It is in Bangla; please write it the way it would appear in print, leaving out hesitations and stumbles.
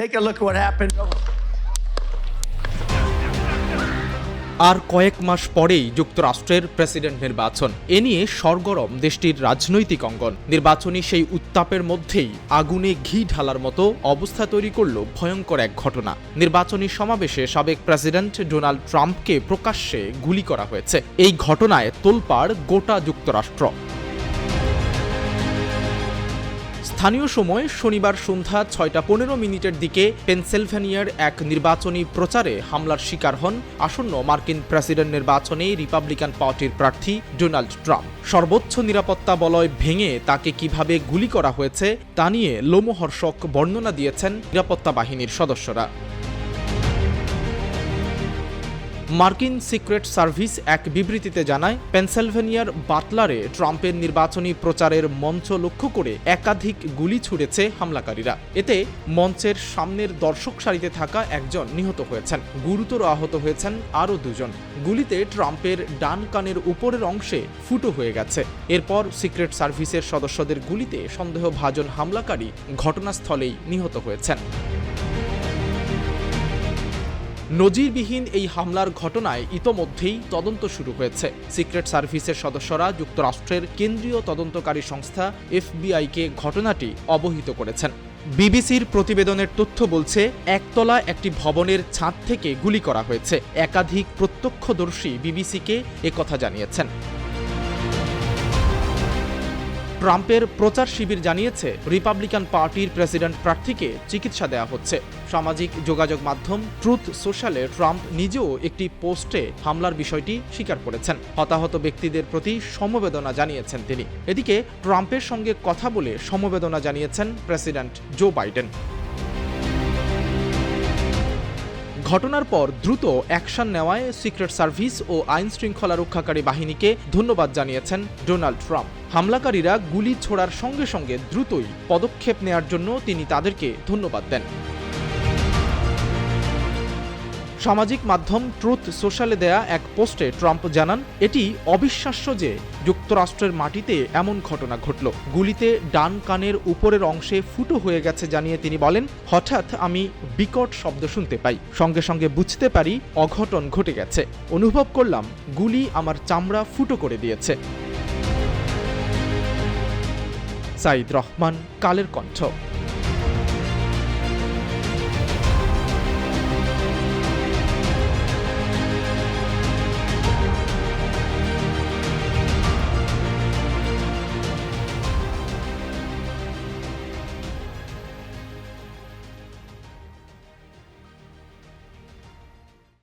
Take a look at what happened. আর কয়েক মাস পরেই যুক্তরাষ্ট্রের প্রেসিডেন্ট নির্বাচন। এ নিয়ে সরগরম দেশটির রাজনৈতিক অঙ্গন। নির্বাচনী সেই উত্তাপের মধ্যেই আগুনে ঘি ঢালার মতো অবস্থা তৈরি করল ভয়ঙ্কর এক ঘটনা। নির্বাচনী সমাবেশে সাবেক প্রেসিডেন্ট ডোনাল্ড ট্রাম্পকে প্রকাশ্যে গুলি করা হয়েছে। এই ঘটনায় তোলপাড় গোটা যুক্তরাষ্ট্র। স্থানীয় সময় শনিবার সন্ধ্যা 6:15 দিকে পেনসিলভেনিয়ার এক নির্বাচনী প্রচারে হামলার শিকার হন আসন্ন মার্কিন প্রেসিডেন্ট নির্বাচনে রিপাবলিকান পার্টির প্রার্থী ডোনাল্ড ট্রাম্প। সর্বোচ্চ নিরাপত্তা বলয় ভেঙে তাকে কিভাবে গুলি করা হয়েছে তা নিয়ে লোমহর্ষক বর্ণনা দিয়েছেন নিরাপত্তা বাহিনীর সদস্যরা। মার্কিন সিক্রেট সার্ভিস এক বিবৃতিতে জানায়, পেনসিলভেনিয়ার বাটলারে ট্রাম্পের নির্বাচনী প্রচারের মঞ্চ লক্ষ্য করে একাধিক গুলি ছুড়েছে হামলাকারীরা। এতে মঞ্চের সামনের দর্শক সারিতে থাকা একজন নিহত হয়েছেন, গুরুতর আহত হয়েছেন আরও দুজন। গুলিতে ট্রাম্পের ডান কানের উপরের অংশে ফুটো হয়ে গেছে। এরপর সিক্রেট সার্ভিসের সদস্যদের গুলিতে সন্দেহভাজন হামলাকারী ঘটনাস্থলেই নিহত হয়েছেন। নজিরবিহীন এই হামলার ঘটনায় ইতোমধ্যেই তদন্ত শুরু হয়েছে। সিক্রেট সার্ভিসের সদস্যরা যুক্তরাষ্ট্রের কেন্দ্রীয় তদন্তকারী সংস্থা এফবিআইকে ঘটনাটি অবহিত করেছেন। বিবিসির প্রতিবেদনের তথ্য বলছে, একতলা একটি ভবনের ছাদ থেকে গুলি করা হয়েছে। একাধিক প্রত্যক্ষদর্শী বিবিসিকে একথা জানিয়েছেন। ট্রাম্পের প্রচার শিবির জানিয়েছে, রিপাবলিকান পার্টির প্রেসিডেন্ট প্রার্থীকে চিকিৎসা দেওয়া হচ্ছে। সামাজিক যোগাযোগ মাধ্যম ট্রুথ সোশ্যালে ট্রাম্প নিজেও একটি পোস্টে হামলার বিষয়টি স্বীকার করেছেন। হতাহত ব্যক্তিদের প্রতি সমবেদনা জানিয়েছেন তিনি। এদিকে ট্রাম্পের সঙ্গে কথা বলে সমবেদনা জানিয়েছেন প্রেসিডেন্ট জো বাইডেন। ঘটনার পর দ্রুত অ্যাকশন নেওয়ায় সিক্রেট সার্ভিস ও আইন শৃঙ্খলা রক্ষাকারী বাহিনীকে ধন্যবাদ জানিয়েছেন ডোনাল্ড ট্রাম্প। হামলাকারীরা গুলি ছোড়ার সঙ্গে সঙ্গে দ্রুতই পদক্ষেপ নেয়ার জন্য তিনি তাদেরকে ধন্যবাদ দেন। সামাজিক মাধ্যম ট্রুথ সোশ্যালে দেয়া এক পোস্টে ট্রাম্প জানান, এটি অবিশ্বাস্য যে যুক্তরাষ্ট্রের মাটিতে এমন ঘটনা ঘটল। গুলিতে ডান কানের উপরের অংশে ফুটো হয়ে গেছে জানিয়ে তিনি বলেন, হঠাৎ আমি বিকট শব্দ শুনতে পাই। সঙ্গে সঙ্গে বুঝতে পারি অঘটন ঘটে গেছে। অনুভব করলাম গুলি আমার চামড়া ফুটো করে দিয়েছে। সাইদ রহমান, কালের কণ্ঠ।